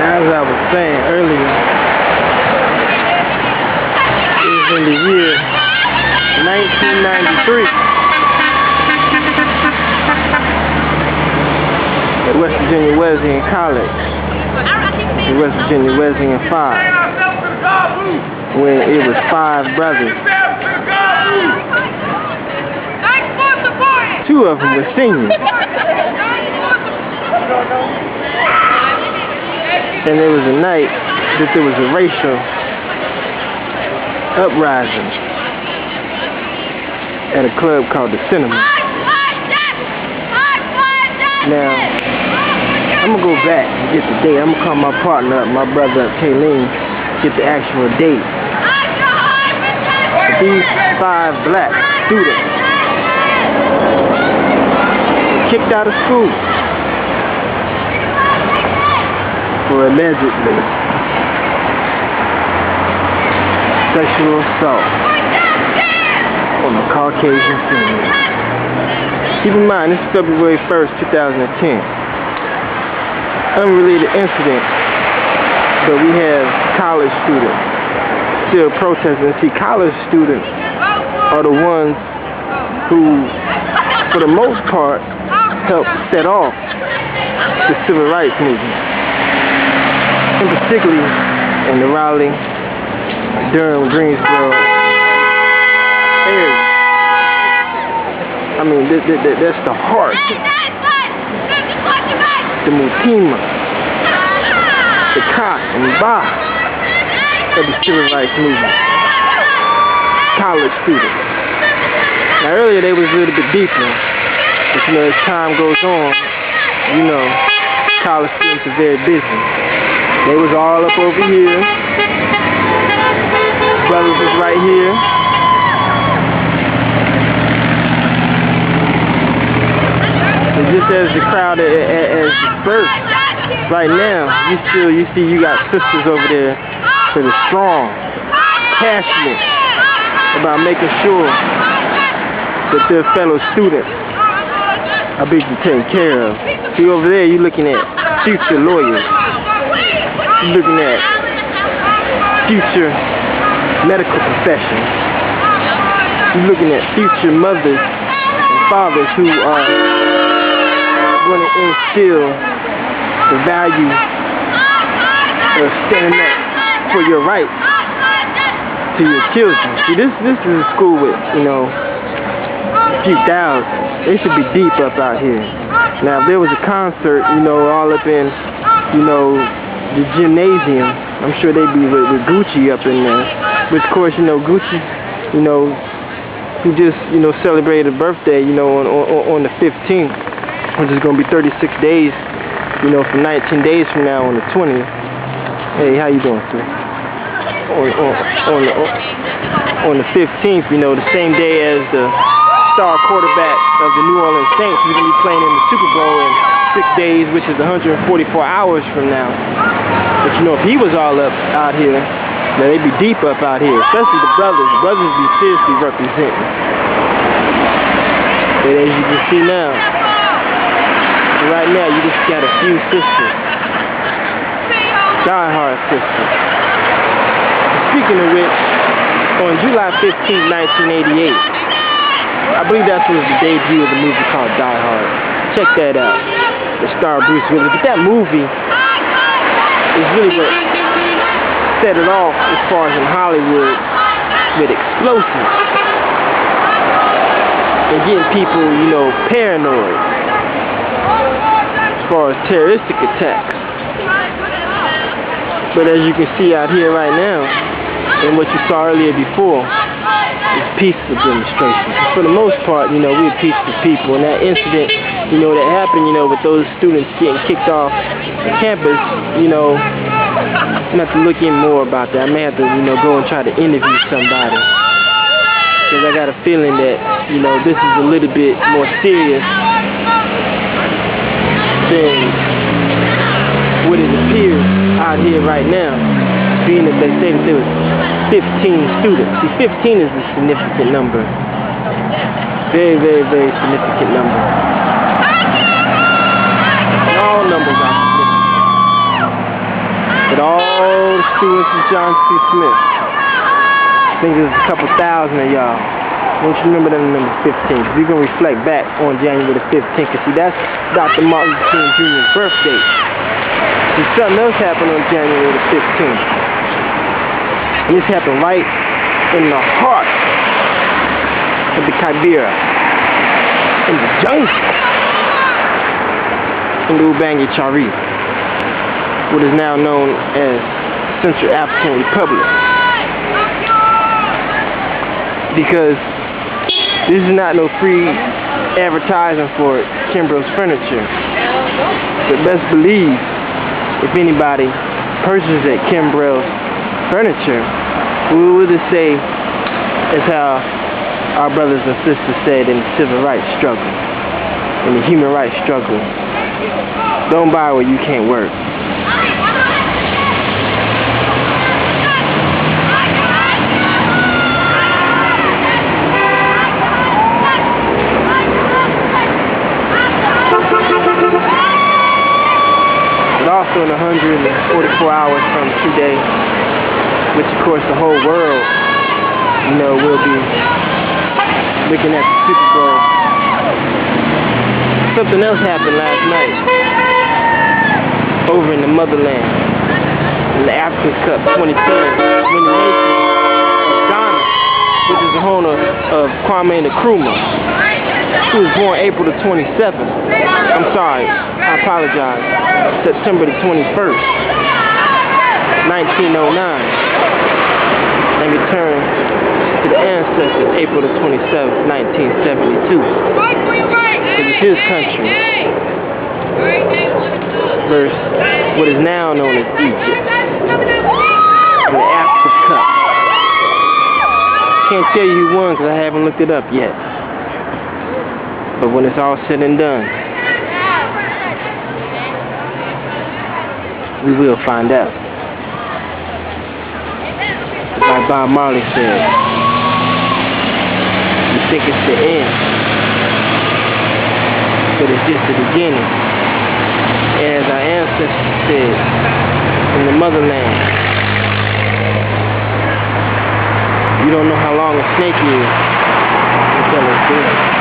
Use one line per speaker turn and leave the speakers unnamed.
As I was saying earlier, it was in the year 1993 at West Virginia Wesleyan College, at West Virginia Wesleyan 5, when it was 5 brothers. 2 of them were seniors. And there was a night that there was a racial uprising at a club called the Cinema. Now, I'm going to go back and get the date. I'm going to call my partner up, my brother up, Kayleen, get the actual date. But these 5 black students were kicked out of school for allegedly sexual assault on a Caucasian female. Keep in mind, this is February 1st, 2010. Unrelated incident, but we have college students still protesting. See, college students are the ones who, for the most part, helped set off the civil rights movement. And particularly in the Raleigh, Durham, Greensboro area. I mean, that's the heart, the Mutima, the Ka and Ba of the civil rights movement. College students. Now earlier they was a little bit deeper, but you know, as time goes on, you know, college students are very busy. They was all up over here. Brothers was right here. And just as the crowd as dispersed, right now, you see you got sisters over there that are strong, passionate about making sure that their fellow students are being taken care of. See over there, you're looking at future lawyers. You're looking at future medical professionals. You're looking at future mothers and fathers who are going to instill the value of standing up for your rights to your children. See, this is a school with, you know, a few thousand. They should be deep up out here. Now, if there was a concert, you know, all up in, you know, the gymnasium, I'm sure they'd be with Gucci up in there. Which, of course, you know, Gucci, you know, he just, you know, celebrated a birthday, you know, on the 15th, which is going to be 36 days, you know, for 19 days from now on the 20th. Hey, how you doing, sir? On the 15th, you know, the same day as the star quarterback of the New Orleans Saints, he's going to be playing in the Super Bowl in 6 days, which is 144 hours from now. But, you know, if he was all up out here, now they'd be deep up out here, especially the brothers. The brothers be seriously representing. And as you can see now, right now you just got a few sisters, die-hard sisters. Speaking of which, on July 15, 1988, I believe that was the debut of the movie called Die Hard. Check that out. The star Bruce Willis. But that movie is really what set it off as far as in Hollywood with explosives and getting people, you know, paranoid as far as terroristic attacks. But as you can see out here right now, and what you saw earlier before, it's peaceful demonstrations. For the most part, you know, we're peaceful people. And that incident, you know, that happened, you know, with those students getting kicked off the campus, you know, I'm going to have to look in more about that. I may have to, you know, go and try to interview somebody. Because I got a feeling that, you know, this is a little bit more serious than what it appears out here right now, being that they say that there was 15 students. See, 15 is a significant number. Very, very, very significant number. And all numbers are significant. But all the students of John C.Smith, I think there's a couple thousand of y'all. Don't you remember that number 15? Because we're going to reflect back on January the 15th. Because see, that's Dr. Martin Luther King Jr.'s birthday. See, something else happened on January the 15th. And this happened right in the heart of the Kibera, in the jungle, in the Ubangi Chari, what is now known as Central African Republic. Because this is not no free advertising for Kimbrough's furniture. But best believe, if anybody purchases at Kimbrough's furniture, we would just say, as how our brothers and sisters said in the civil rights struggle, in the human rights struggle, don't buy where you can't work. But also in 144 hours from today, which of course the whole world, you know, will be looking at the Super Bowl. Something else happened last night over in the motherland, in the African Cup 2010, when the nation of Ghana, which is the home of Kwame Nkrumah, who was born April the 27th. I'm sorry, I apologize. September the 21st, 1909. And returned to the ancestors April the 27th, 1972. It was his country versus what is now known as Egypt in the Africa Cup. Can't tell you who won because I haven't looked it up yet. But when it's all said and done, we will find out. Like Bob Marley said, you think it's the end, but it's just the beginning. As our ancestors said in the motherland, you don't know how long a snake is until it's dead.